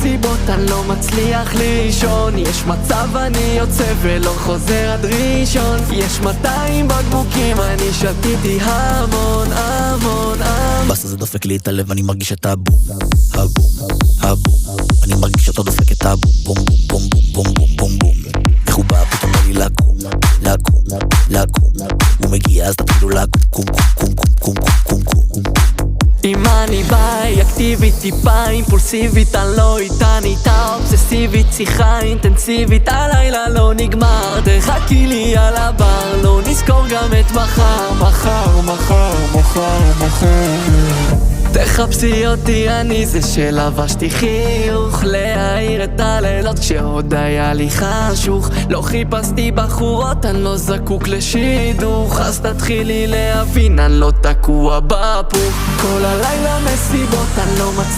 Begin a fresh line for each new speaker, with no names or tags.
למסיבות, אני לא מצליח לישון. יש מצב אני יוצא ולא חוזר עד ראשון. יש 200 בקבוקים, אני שתיתי המון, המון, המון.
בסה זה דופק לי את הלב, אני מרגיש את הבום, הבום, הבום. אני מרגיש אותו דופק את הבום, בום, בום, בום, בום, בום, בום. איך הוא בא פתאום לי לקום, לקום, לקום. הוא מגיע אז תתחילו לקום, קום, קום, קום, קום, קום, קום.
אם אני ביי, אקטיבית טיפה אימפולסיבית, אני לא איתה, נהייתה אובססיבית, שיחה אינטנסיבית, הלילה לא נגמר, תחכי לי על הבר, לא נזכור גם את מחר, מחר, מחר, מחר, מחר. תחפשי אותי, אני זה שלבשתי חיוך, להאיר את הלילות כשעוד היה לי חשוך. לא חיפשתי בחורות, אני לא זקוק לשידוך, אז תתחילי להבין, אני לא תקוע בפוך. כל הלילה מסיבות, אני לא מצליח